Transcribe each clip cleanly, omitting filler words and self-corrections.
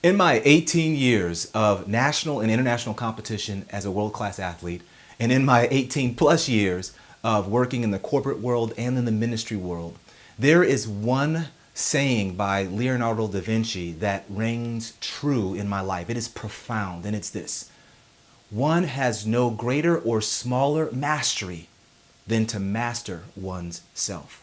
In my 18 years of national and international competition as a world-class athlete, and in my 18 plus years of working in the corporate world and in the ministry world, there is one saying by Leonardo da Vinci that rings true in my life. It is profound, and it's this: one has no greater or smaller mastery than to master one's self.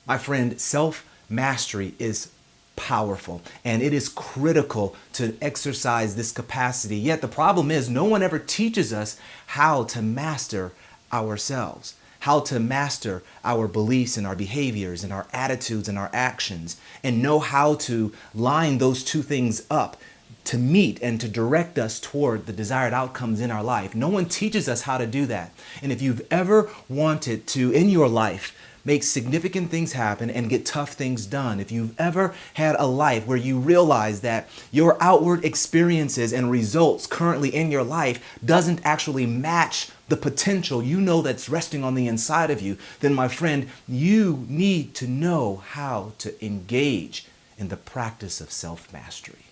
My friend, self-mastery is powerful, and it is critical to exercise this capacity. Yet the problem is no one ever teaches us how to master ourselves, how to master our beliefs and our behaviors and our attitudes and our actions, and know how to line those two things up to meet and to direct us toward the desired outcomes in our life. No one teaches us how to do that. And if you've ever wanted to, in your life, make significant things happen and get tough things done, if you've ever had a life where you realize that your outward experiences and results currently in your life doesn't actually match the potential you know that's resting on the inside of you, then my friend, you need to know how to engage in the practice of self-mastery.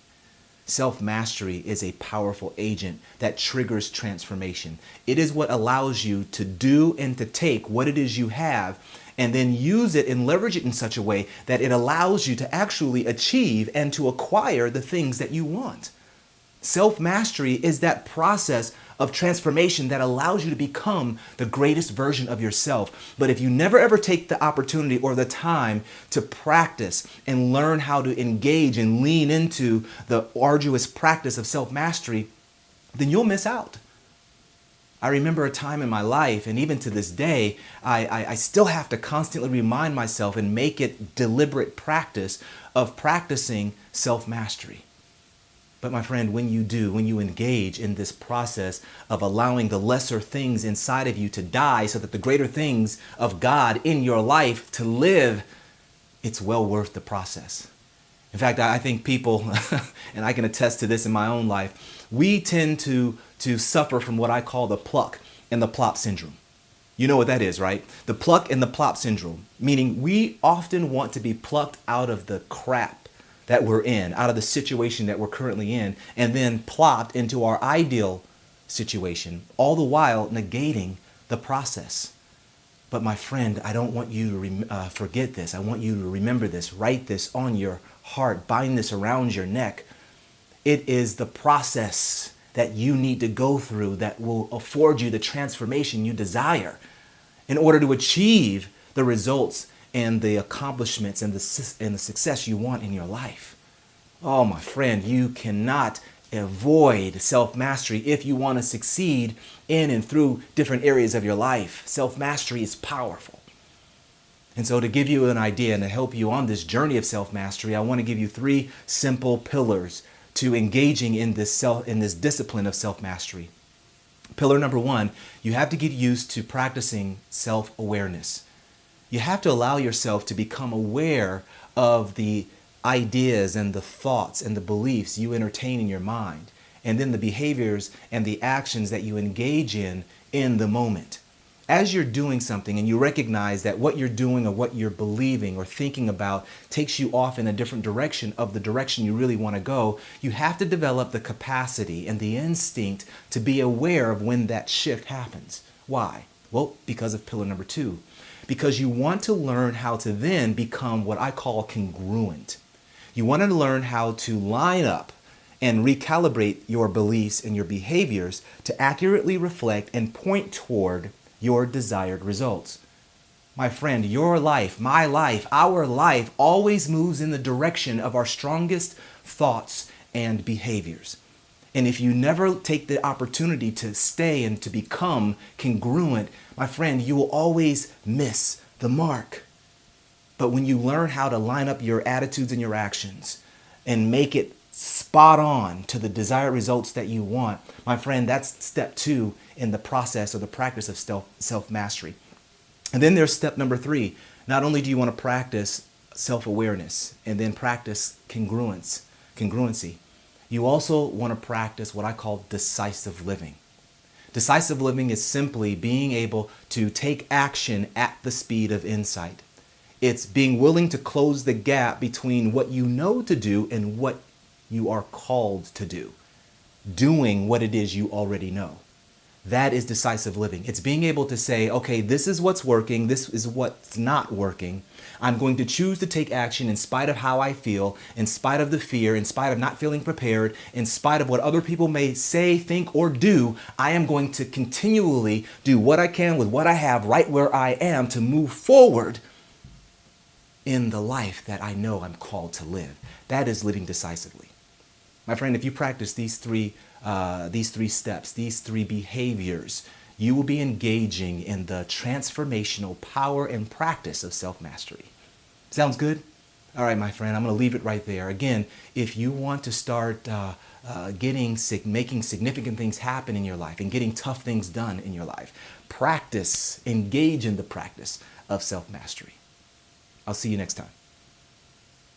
Self-mastery is a powerful agent that triggers transformation. It is what allows you to do and to take what it is you have and then use it and leverage it in such a way that it allows you to actually achieve and to acquire the things that you want. Self-mastery is that process of transformation that allows you to become the greatest version of yourself. But if you never ever take the opportunity or the time to practice and learn how to engage and lean into the arduous practice of self-mastery, then you'll miss out. I remember a time in my life, and even to this day, I still have to constantly remind myself and make it deliberate practice of practicing self-mastery. But my friend, when you do, when you engage in this process of allowing the lesser things inside of you to die so that the greater things of God in your life to live, it's well worth the process. In fact, I think people, and I can attest to this in my own life, we tend to suffer from what I call the pluck and the plop syndrome. You know what that is, right? The pluck and the plop syndrome, meaning we often want to be plucked out of the crap that we're in, out of the situation that we're currently in, and then plopped into our ideal situation, all the while negating the process. But my friend, I don't want you to forget this. I want you to remember this, write this on your heart, bind this around your neck. It is the process that you need to go through that will afford you the transformation you desire in order to achieve the results and the accomplishments and the success you want in your life. Oh, my friend, you cannot avoid self-mastery if you want to succeed in and through different areas of your life. Self-mastery is powerful. And so to give you an idea and to help you on this journey of self-mastery, I want to give you 3 simple pillars to engaging in this discipline of self-mastery. Pillar number 1, you have to get used to practicing self-awareness. You have to allow yourself to become aware of the ideas and the thoughts and the beliefs you entertain in your mind, and then the behaviors and the actions that you engage in the moment. As you're doing something and you recognize that what you're doing or what you're believing or thinking about takes you off in a different direction of the direction you really want to go, you have to develop the capacity and the instinct to be aware of when that shift happens. Why? Well, because of pillar number 2. Because you want to learn how to then become what I call congruent. You want to learn how to line up and recalibrate your beliefs and your behaviors to accurately reflect and point toward your desired results. My friend, your life, my life, our life always moves in the direction of our strongest thoughts and behaviors. And if you never take the opportunity to stay and to become congruent, my friend, you will always miss the mark. But when you learn how to line up your attitudes and your actions and make it spot on to the desired results that you want, my friend, that's step 2 in the process or the practice of self-mastery. And then there's step number 3. Not only do you want to practice self-awareness and then practice congruency, you also want to practice what I call decisive living. Decisive living is simply being able to take action at the speed of insight. It's being willing to close the gap between what you know to do and what you are called to do, doing what it is you already know. That is decisive living. It's being able to say, okay, this is what's working, this is what's not working. I'm going to choose to take action in spite of how I feel, in spite of the fear, in spite of not feeling prepared, in spite of what other people may say, think, or do. I am going to continually do what I can with what I have right where I am to move forward in the life that I know I'm called to live. That is living decisively. My friend, if you practice these three steps, these three behaviors, you will be engaging in the transformational power and practice of self-mastery. Sounds good? All right, my friend, I'm going to leave it right there. Again, if you want to start making significant things happen in your life and getting tough things done in your life, engage in the practice of self-mastery. I'll see you next time.